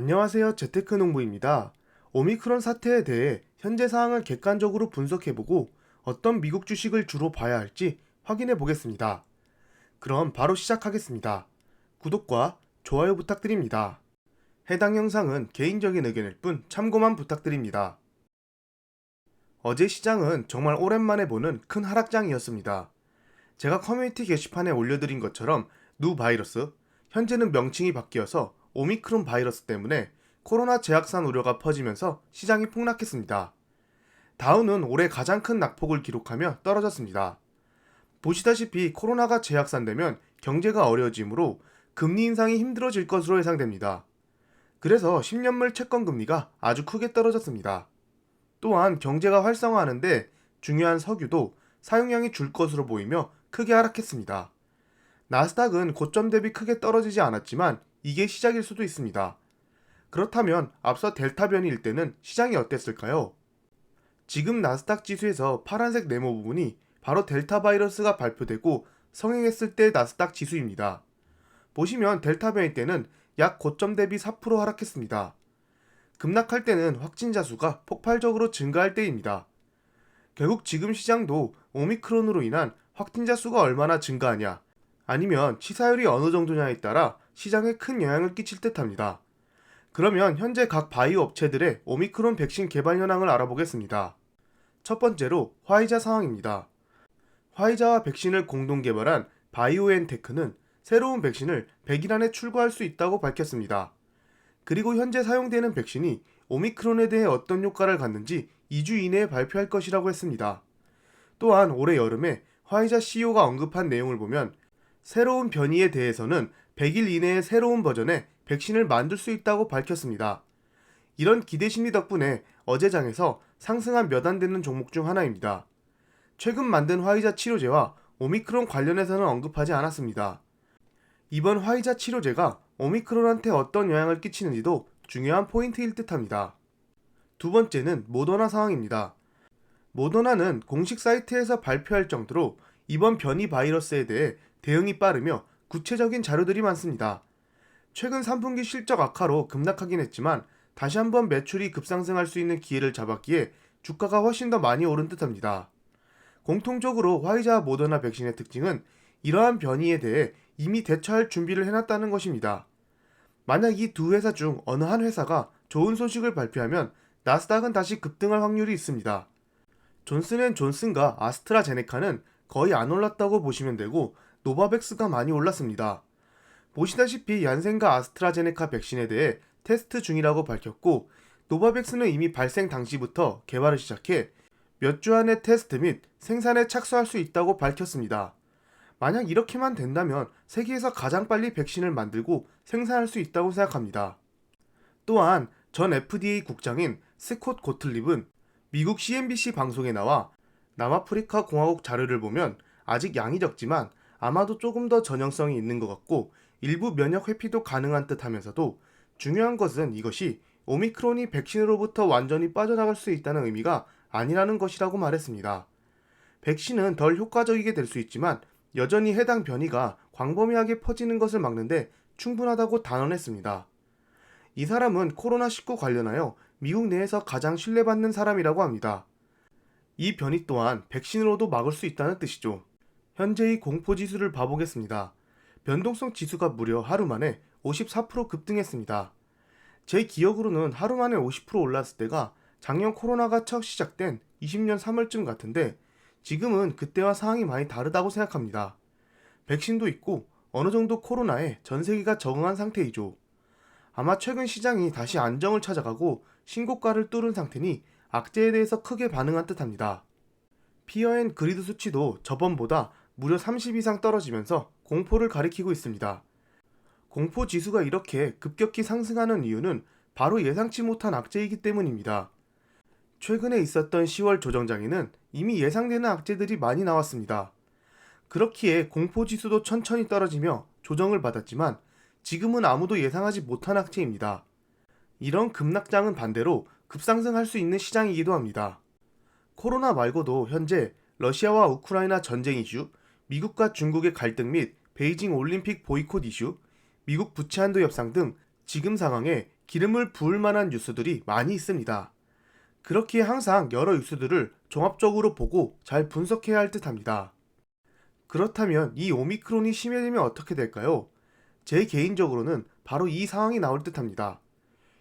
안녕하세요. 재테크농부입니다. 오미크론 사태에 대해 현재 상황을 객관적으로 분석해보고 어떤 미국 주식을 주로 봐야 할지 확인해 보겠습니다. 그럼 바로 시작하겠습니다. 구독과 좋아요 부탁드립니다. 해당 영상은 개인적인 의견일 뿐 참고만 부탁드립니다. 어제 시장은 정말 오랜만에 보는 큰 하락장이었습니다. 제가 커뮤니티 게시판에 올려드린 것처럼 누 바이러스, 현재는 명칭이 바뀌어서 오미크론 바이러스 때문에 코로나 재확산 우려가 퍼지면서 시장이 폭락했습니다. 다우는 올해 가장 큰 낙폭을 기록하며 떨어졌습니다. 보시다시피 코로나가 재확산되면 경제가 어려워지므로 금리 인상이 힘들어질 것으로 예상됩니다. 그래서 10년물 채권 금리가 아주 크게 떨어졌습니다. 또한 경제가 활성화하는데 중요한 석유도 사용량이 줄 것으로 보이며 크게 하락했습니다. 나스닥은 고점 대비 크게 떨어지지 않았지만 이게 시작일 수도 있습니다. 그렇다면 앞서 델타 변이일 때는 시장이 어땠을까요? 지금 나스닥 지수에서 파란색 네모 부분이 바로 델타 바이러스가 발표되고 성행했을 때 나스닥 지수입니다. 보시면 델타 변이 때는 약 고점 대비 4% 하락했습니다. 급락할 때는 확진자 수가 폭발적으로 증가할 때입니다. 결국 지금 시장도 오미크론으로 인한 확진자 수가 얼마나 증가하냐, 아니면 치사율이 어느 정도냐에 따라 시장에 큰 영향을 끼칠 듯합니다. 그러면 현재 각 바이오 업체들의 오미크론 백신 개발 현황을 알아보겠습니다. 첫 번째로 화이자 상황입니다. 화이자와 백신을 공동 개발한 바이오엔테크는 새로운 백신을 100일 안에 출고할 수 있다고 밝혔습니다. 그리고 현재 사용되는 백신이 오미크론에 대해 어떤 효과를 갖는지 2주 이내에 발표할 것이라고 했습니다. 또한 올해 여름에 화이자 CEO가 언급한 내용을 보면 새로운 변이에 대해서는 100일 이내에 새로운 버전의 백신을 만들 수 있다고 밝혔습니다. 이런 기대심리 덕분에 어제 장에서 상승한 몇 안 되는 종목 중 하나입니다. 최근 만든 화이자 치료제와 오미크론 관련해서는 언급하지 않았습니다. 이번 화이자 치료제가 오미크론한테 어떤 영향을 끼치는지도 중요한 포인트일 듯합니다. 두 번째는 모더나 상황입니다. 모더나는 공식 사이트에서 발표할 정도로 이번 변이 바이러스에 대해 대응이 빠르며 구체적인 자료들이 많습니다. 최근 3분기 실적 악화로 급락하긴 했지만 다시 한번 매출이 급상승할 수 있는 기회를 잡았기에 주가가 훨씬 더 많이 오른 듯합니다. 공통적으로 화이자와 모더나 백신의 특징은 이러한 변이에 대해 이미 대처할 준비를 해놨다는 것입니다. 만약 이 두 회사 중 어느 한 회사가 좋은 소식을 발표하면 나스닥은 다시 급등할 확률이 있습니다. 존슨앤존슨과 아스트라제네카는 거의 안 올랐다고 보시면 되고 노바백스가 많이 올랐습니다. 보시다시피 얀센과 아스트라제네카 백신에 대해 테스트 중이라고 밝혔고 노바백스는 이미 발생 당시부터 개발을 시작해 몇 주 안에 테스트 및 생산에 착수할 수 있다고 밝혔습니다. 만약 이렇게만 된다면 세계에서 가장 빨리 백신을 만들고 생산할 수 있다고 생각합니다. 또한 전 FDA 국장인 스콧 고틀립은 미국 CNBC 방송에 나와 남아프리카 공화국 자료를 보면 아직 양이 적지만 아마도 조금 더 전형성이 있는 것 같고 일부 면역 회피도 가능한 듯 하면서도 중요한 것은 이것이 오미크론이 백신으로부터 완전히 빠져나갈 수 있다는 의미가 아니라는 것이라고 말했습니다. 백신은 덜 효과적이게 될 수 있지만 여전히 해당 변이가 광범위하게 퍼지는 것을 막는데 충분하다고 단언했습니다. 이 사람은 코로나19 관련하여 미국 내에서 가장 신뢰받는 사람이라고 합니다. 이 변이 또한 백신으로도 막을 수 있다는 뜻이죠. 현재의 공포지수를 봐보겠습니다. 변동성 지수가 무려 하루 만에 54% 급등했습니다. 제 기억으로는 하루 만에 50% 올랐을 때가 작년 코로나가 처음 시작된 20년 3월쯤 같은데 지금은 그때와 상황이 많이 다르다고 생각합니다. 백신도 있고 어느 정도 코로나에 전 세계가 적응한 상태이죠. 아마 최근 시장이 다시 안정을 찾아가고 신고가를 뚫은 상태니 악재에 대해서 크게 반응한 듯합니다. 피어 앤 그리드 수치도 저번보다 무려 30 이상 떨어지면서 공포를 가리키고 있습니다. 공포 지수가 이렇게 급격히 상승하는 이유는 바로 예상치 못한 악재이기 때문입니다. 최근에 있었던 10월 조정장에는 이미 예상되는 악재들이 많이 나왔습니다. 그렇기에 공포 지수도 천천히 떨어지며 조정을 받았지만 지금은 아무도 예상하지 못한 악재입니다. 이런 급락장은 반대로 급상승할 수 있는 시장이기도 합니다. 코로나 말고도 현재 러시아와 우크라이나 전쟁 이슈, 미국과 중국의 갈등 및 베이징 올림픽 보이콧 이슈, 미국 부채 한도 협상 등 지금 상황에 기름을 부을 만한 뉴스들이 많이 있습니다. 그렇기에 항상 여러 뉴스들을 종합적으로 보고 잘 분석해야 할 듯합니다. 그렇다면 이 오미크론이 심해지면 어떻게 될까요? 제 개인적으로는 바로 이 상황이 나올 듯합니다.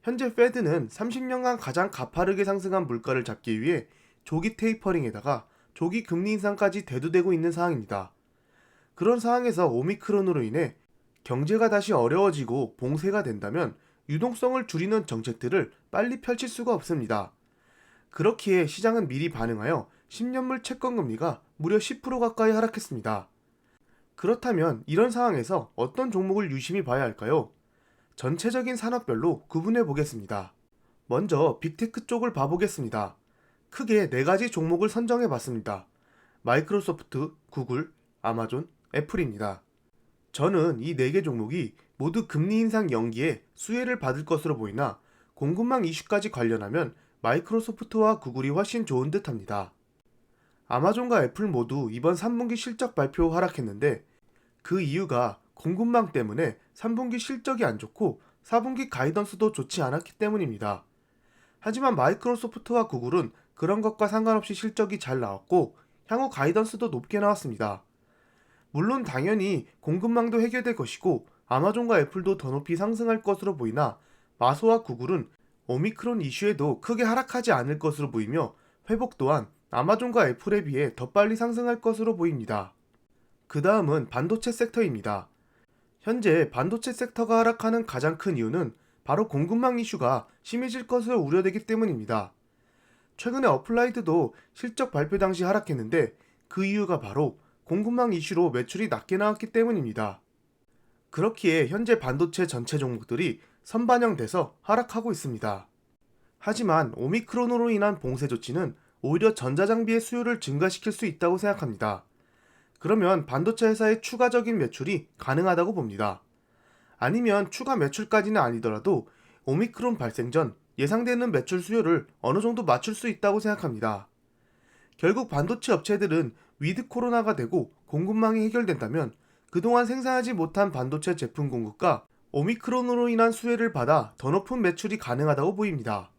현재 페드는 30년간 가장 가파르게 상승한 물가를 잡기 위해 조기 테이퍼링에다가 조기 금리 인상까지 대두되고 있는 상황입니다. 그런 상황에서 오미크론으로 인해 경제가 다시 어려워지고 봉쇄가 된다면 유동성을 줄이는 정책들을 빨리 펼칠 수가 없습니다. 그렇기에 시장은 미리 반응하여 10년물 채권금리가 무려 10% 가까이 하락했습니다. 그렇다면 이런 상황에서 어떤 종목을 유심히 봐야 할까요? 전체적인 산업별로 구분해 보겠습니다. 먼저 빅테크 쪽을 봐보겠습니다. 크게 4가지 종목을 선정해 봤습니다. 마이크로소프트, 구글, 아마존, 애플입니다. 저는 이 4개 종목이 모두 금리 인상 연기에 수혜를 받을 것으로 보이나 공급망 이슈까지 관련하면 마이크로소프트와 구글이 훨씬 좋은 듯 합니다. 아마존과 애플 모두 이번 3분기 실적 발표 후 하락했는데 그 이유가 공급망 때문에 3분기 실적이 안 좋고 4분기 가이던스도 좋지 않았기 때문입니다. 하지만 마이크로소프트와 구글은 그런 것과 상관없이 실적이 잘 나왔고 향후 가이던스도 높게 나왔습니다. 물론 당연히 공급망도 해결될 것이고 아마존과 애플도 더 높이 상승할 것으로 보이나 마소와 구글은 오미크론 이슈에도 크게 하락하지 않을 것으로 보이며 회복 또한 아마존과 애플에 비해 더 빨리 상승할 것으로 보입니다. 그 다음은 반도체 섹터입니다. 현재 반도체 섹터가 하락하는 가장 큰 이유는 바로 공급망 이슈가 심해질 것으로 우려되기 때문입니다. 최근에 어플라이드도 실적 발표 당시 하락했는데 그 이유가 바로 공급망 이슈로 매출이 낮게 나왔기 때문입니다. 그렇기에 현재 반도체 전체 종목들이 선반영돼서 하락하고 있습니다. 하지만 오미크론으로 인한 봉쇄 조치는 오히려 전자장비의 수요를 증가시킬 수 있다고 생각합니다. 그러면 반도체 회사의 추가적인 매출이 가능하다고 봅니다. 아니면 추가 매출까지는 아니더라도 오미크론 발생 전 예상되는 매출 수요를 어느 정도 맞출 수 있다고 생각합니다. 결국 반도체 업체들은 위드 코로나가 되고 공급망이 해결된다면 그동안 생산하지 못한 반도체 제품 공급과 오미크론으로 인한 수혜를 받아 더 높은 매출이 가능하다고 보입니다.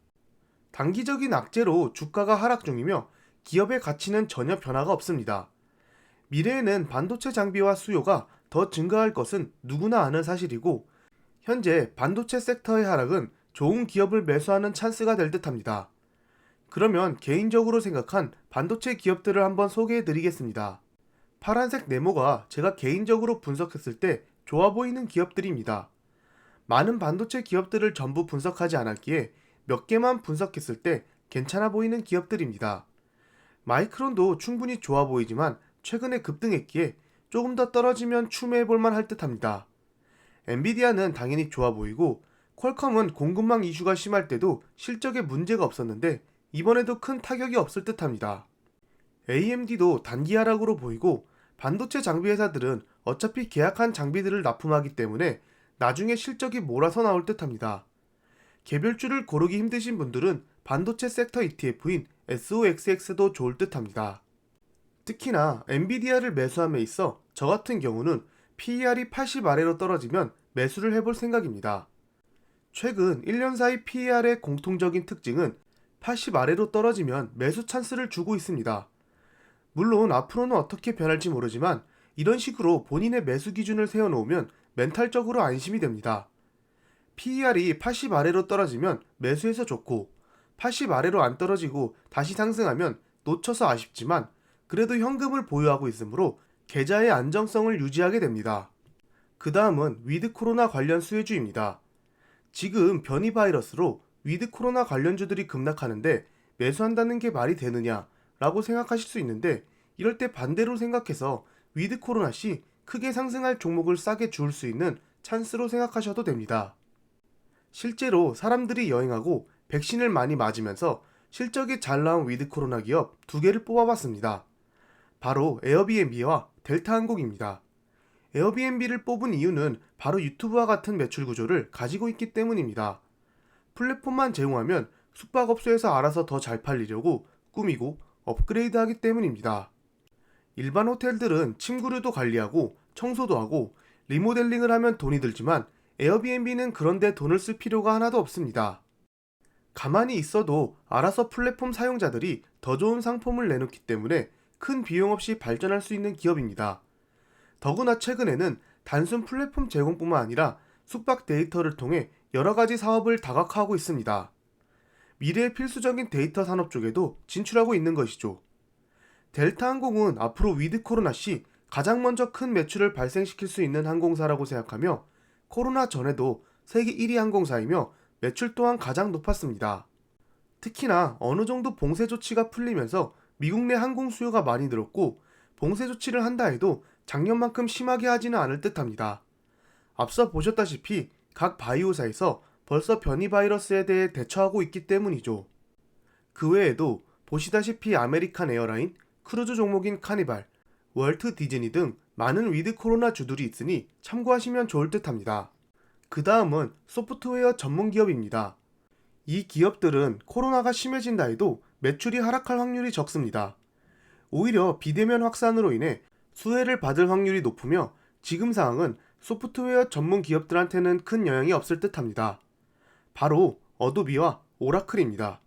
단기적인 악재로 주가가 하락 중이며 기업의 가치는 전혀 변화가 없습니다. 미래에는 반도체 장비와 수요가 더 증가할 것은 누구나 아는 사실이고 현재 반도체 섹터의 하락은 좋은 기업을 매수하는 찬스가 될 듯합니다. 그러면 개인적으로 생각한 반도체 기업들을 한번 소개해 드리겠습니다. 파란색 네모가 제가 개인적으로 분석했을 때 좋아 보이는 기업들입니다. 많은 반도체 기업들을 전부 분석하지 않았기에 몇 개만 분석했을 때 괜찮아 보이는 기업들입니다. 마이크론도 충분히 좋아 보이지만 최근에 급등했기에 조금 더 떨어지면 추매해 볼만 할 듯합니다. 엔비디아는 당연히 좋아 보이고 퀄컴은 공급망 이슈가 심할 때도 실적에 문제가 없었는데 이번에도 큰 타격이 없을 듯합니다. AMD도 단기 하락으로 보이고 반도체 장비 회사들은 어차피 계약한 장비들을 납품하기 때문에 나중에 실적이 몰아서 나올 듯합니다. 개별주를 고르기 힘드신 분들은 반도체 섹터 ETF인 SOXX도 좋을 듯합니다. 특히나 엔비디아를 매수함에 있어 저 같은 경우는 PER이 80 아래로 떨어지면 매수를 해볼 생각입니다. 최근 1년 사이 PER의 공통적인 특징은 80 아래로 떨어지면 매수 찬스를 주고 있습니다. 물론 앞으로는 어떻게 변할지 모르지만 이런 식으로 본인의 매수 기준을 세워놓으면 멘탈적으로 안심이 됩니다. PER이 80 아래로 떨어지면 매수해서 좋고 80 아래로 안 떨어지고 다시 상승하면 놓쳐서 아쉽지만 그래도 현금을 보유하고 있으므로 계좌의 안정성을 유지하게 됩니다. 그 다음은 위드 코로나 관련 수혜주입니다. 지금 변이 바이러스로 위드 코로나 관련주들이 급락하는데 매수한다는 게 말이 되느냐 라고 생각하실 수 있는데 이럴 때 반대로 생각해서 위드 코로나 시 크게 상승할 종목을 싸게 줄 수 있는 찬스로 생각하셔도 됩니다. 실제로 사람들이 여행하고 백신을 많이 맞으면서 실적이 잘 나온 위드 코로나 기업 2개를 뽑아봤습니다. 바로 에어비앤비와 델타항공입니다. 에어비앤비를 뽑은 이유는 바로 유튜브와 같은 매출 구조를 가지고 있기 때문입니다. 플랫폼만 제공하면 숙박업소에서 알아서 더 잘 팔리려고 꾸미고 업그레이드하기 때문입니다. 일반 호텔들은 침구류도 관리하고 청소도 하고 리모델링을 하면 돈이 들지만 에어비앤비는 그런데 돈을 쓸 필요가 하나도 없습니다. 가만히 있어도 알아서 플랫폼 사용자들이 더 좋은 상품을 내놓기 때문에 큰 비용 없이 발전할 수 있는 기업입니다. 더구나 최근에는 단순 플랫폼 제공뿐만 아니라 숙박 데이터를 통해 여러 가지 사업을 다각화하고 있습니다. 미래의 필수적인 데이터 산업 쪽에도 진출하고 있는 것이죠. 델타항공은 앞으로 위드 코로나 시 가장 먼저 큰 매출을 발생시킬 수 있는 항공사라고 생각하며 코로나 전에도 세계 1위 항공사이며 매출 또한 가장 높았습니다. 특히나 어느 정도 봉쇄 조치가 풀리면서 미국 내 항공 수요가 많이 늘었고 봉쇄 조치를 한다 해도 작년만큼 심하게 하지는 않을 듯합니다. 앞서 보셨다시피 각 바이오사에서 벌써 변이 바이러스에 대해 대처하고 있기 때문이죠. 그 외에도 보시다시피 아메리칸 에어라인, 크루즈 종목인 카니발, 월트 디즈니 등 많은 위드 코로나 주들이 있으니 참고하시면 좋을 듯합니다. 그 다음은 소프트웨어 전문 기업입니다. 이 기업들은 코로나가 심해진다 해도 매출이 하락할 확률이 적습니다. 오히려 비대면 확산으로 인해 수혜를 받을 확률이 높으며 지금 상황은 소프트웨어 전문 기업들한테는 큰 영향이 없을 듯합니다. 바로 어도비와 오라클입니다.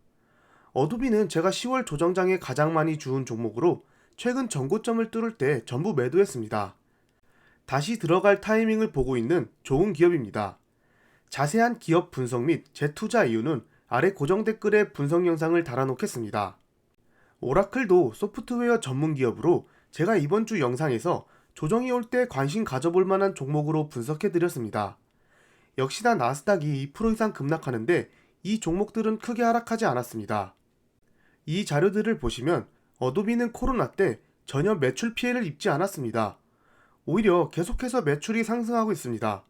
어도비는 제가 10월 조정장에 가장 많이 주운 종목으로 최근 전고점을 뚫을 때 전부 매도했습니다. 다시 들어갈 타이밍을 보고 있는 좋은 기업입니다. 자세한 기업 분석 및 재투자 이유는 아래 고정 댓글에 분석 영상을 달아놓겠습니다. 오라클도 소프트웨어 전문 기업으로 제가 이번 주 영상에서 조정이 올 때 관심 가져볼 만한 종목으로 분석해드렸습니다. 역시나 나스닥이 2% 이상 급락하는데 이 종목들은 크게 하락하지 않았습니다. 이 자료들을 보시면 어도비는 코로나 때 전혀 매출 피해를 입지 않았습니다. 오히려 계속해서 매출이 상승하고 있습니다.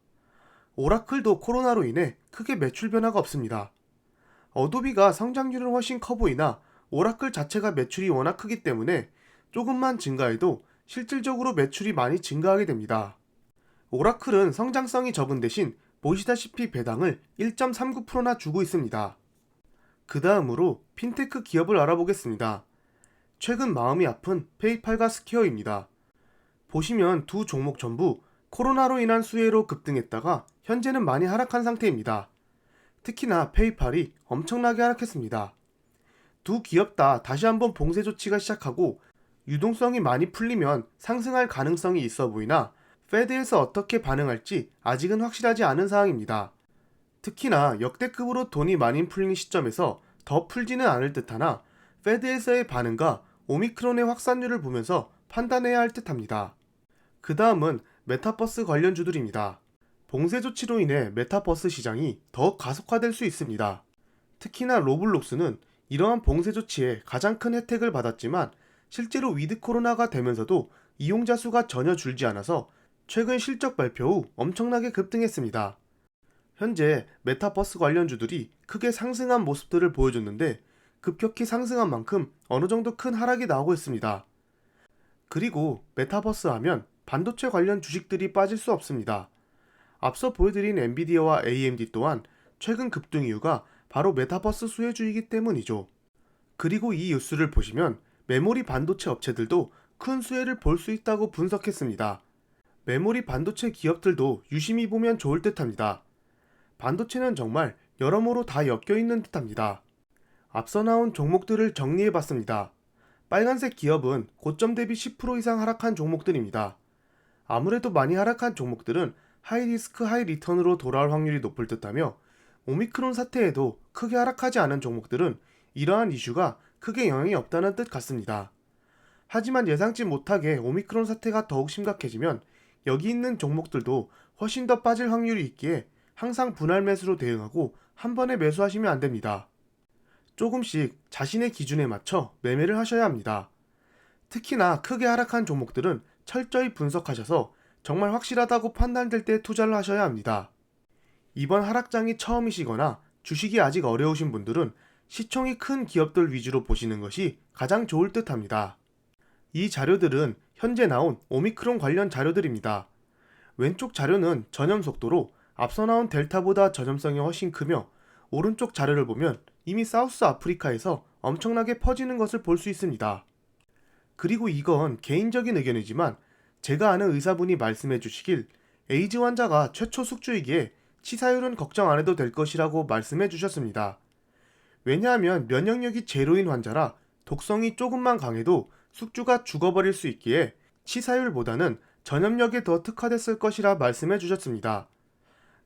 오라클도 코로나로 인해 크게 매출 변화가 없습니다. 어도비가 성장률은 훨씬 커 보이나 오라클 자체가 매출이 워낙 크기 때문에 조금만 증가해도 실질적으로 매출이 많이 증가하게 됩니다. 오라클은 성장성이 적은 대신 보시다시피 배당을 1.39%나 주고 있습니다. 그 다음으로 핀테크 기업을 알아보겠습니다. 최근 마음이 아픈 페이팔과 스퀘어입니다. 보시면 두 종목 전부 코로나로 인한 수혜로 급등했다가 현재는 많이 하락한 상태입니다. 특히나 페이팔이 엄청나게 하락했습니다. 두 기업 다 다시 한번 봉쇄 조치가 시작하고 유동성이 많이 풀리면 상승할 가능성이 있어 보이나 페드에서 어떻게 반응할지 아직은 확실하지 않은 상황입니다. 특히나 역대급으로 돈이 많이 풀린 시점에서 더 풀지는 않을 듯하나 페드에서의 반응과 오미크론의 확산률을 보면서 판단해야 할 듯합니다. 그 다음은 메타버스 관련주들입니다. 봉쇄 조치로 인해 메타버스 시장이 더 가속화될 수 있습니다. 특히나 로블록스는 이러한 봉쇄 조치에 가장 큰 혜택을 받았지만 실제로 위드 코로나가 되면서도 이용자 수가 전혀 줄지 않아서 최근 실적 발표 후 엄청나게 급등했습니다. 현재 메타버스 관련주들이 크게 상승한 모습들을 보여줬는데 급격히 상승한 만큼 어느 정도 큰 하락이 나오고 있습니다. 그리고 메타버스 하면 반도체 관련 주식들이 빠질 수 없습니다. 앞서 보여드린 엔비디아와 AMD 또한 최근 급등 이유가 바로 메타버스 수혜주이기 때문이죠. 그리고 이 뉴스를 보시면 메모리 반도체 업체들도 큰 수혜를 볼 수 있다고 분석했습니다. 메모리 반도체 기업들도 유심히 보면 좋을 듯합니다. 반도체는 정말 여러모로 다 엮여있는 듯합니다. 앞서 나온 종목들을 정리해봤습니다. 빨간색 기업은 고점 대비 10% 이상 하락한 종목들입니다. 아무래도 많이 하락한 종목들은 하이리스크 하이리턴으로 돌아올 확률이 높을 듯하며 오미크론 사태에도 크게 하락하지 않은 종목들은 이러한 이슈가 크게 영향이 없다는 뜻 같습니다. 하지만 예상치 못하게 오미크론 사태가 더욱 심각해지면 여기 있는 종목들도 훨씬 더 빠질 확률이 있기에 항상 분할 매수로 대응하고 한 번에 매수하시면 안 됩니다. 조금씩 자신의 기준에 맞춰 매매를 하셔야 합니다. 특히나 크게 하락한 종목들은 철저히 분석하셔서 정말 확실하다고 판단될 때 투자를 하셔야 합니다. 이번 하락장이 처음이시거나 주식이 아직 어려우신 분들은 시총이 큰 기업들 위주로 보시는 것이 가장 좋을 듯 합니다. 이 자료들은 현재 나온 오미크론 관련 자료들입니다. 왼쪽 자료는 전염 속도로 앞서 나온 델타보다 전염성이 훨씬 크며 오른쪽 자료를 보면 이미 사우스 아프리카에서 엄청나게 퍼지는 것을 볼 수 있습니다. 그리고 이건 개인적인 의견이지만 제가 아는 의사분이 말씀해 주시길 에이즈 환자가 최초 숙주이기에 치사율은 걱정 안 해도 될 것이라고 말씀해 주셨습니다. 왜냐하면 면역력이 제로인 환자라 독성이 조금만 강해도 숙주가 죽어버릴 수 있기에 치사율보다는 전염력에 더 특화됐을 것이라 말씀해 주셨습니다.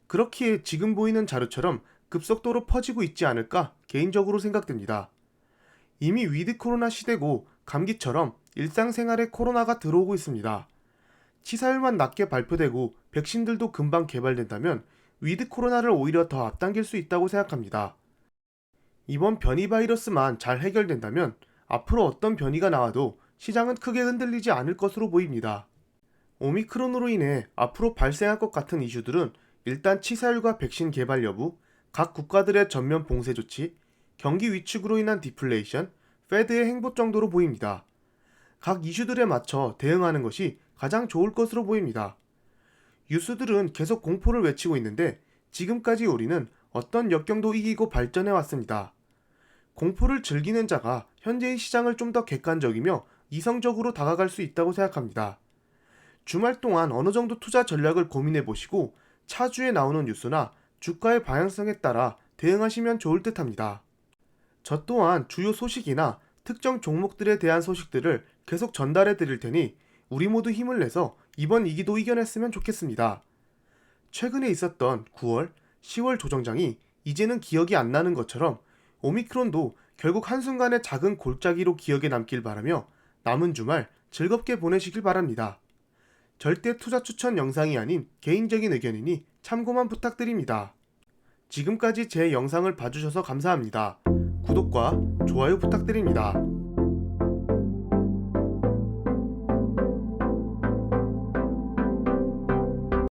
그렇기에 지금 보이는 자료처럼 급속도로 퍼지고 있지 않을까 개인적으로 생각됩니다. 이미 위드 코로나 시대고 감기처럼 일상생활에 코로나가 들어오고 있습니다. 치사율만 낮게 발표되고 백신들도 금방 개발된다면 위드 코로나를 오히려 더 앞당길 수 있다고 생각합니다. 이번 변이 바이러스만 잘 해결된다면 앞으로 어떤 변이가 나와도 시장은 크게 흔들리지 않을 것으로 보입니다. 오미크론으로 인해 앞으로 발생할 것 같은 이슈들은 일단 치사율과 백신 개발 여부, 각 국가들의 전면 봉쇄 조치, 경기 위축으로 인한 디플레이션, 페드의 행보 정도로 보입니다. 각 이슈들에 맞춰 대응하는 것이 가장 좋을 것으로 보입니다. 유수들은 계속 공포를 외치고 있는데 지금까지 우리는 어떤 역경도 이기고 발전해 왔습니다. 공포를 즐기는 자가 현재의 시장을 좀 더 객관적이며 이성적으로 다가갈 수 있다고 생각합니다. 주말 동안 어느 정도 투자 전략을 고민해 보시고 차주에 나오는 뉴스나 주가의 방향성에 따라 대응하시면 좋을 듯 합니다. 저 또한 주요 소식이나 특정 종목들에 대한 소식들을 계속 전달해 드릴 테니 우리 모두 힘을 내서 이번 위기도 이겨냈으면 좋겠습니다. 최근에 있었던 9월, 10월 조정장이 이제는 기억이 안 나는 것처럼 오미크론도 결국 한순간의 작은 골짜기로 기억에 남길 바라며 남은 주말 즐겁게 보내시길 바랍니다. 절대 투자 추천 영상이 아닌 개인적인 의견이니 참고만 부탁드립니다. 지금까지 제 영상을 봐주셔서 감사합니다. 구독과 좋아요 부탁드립니다.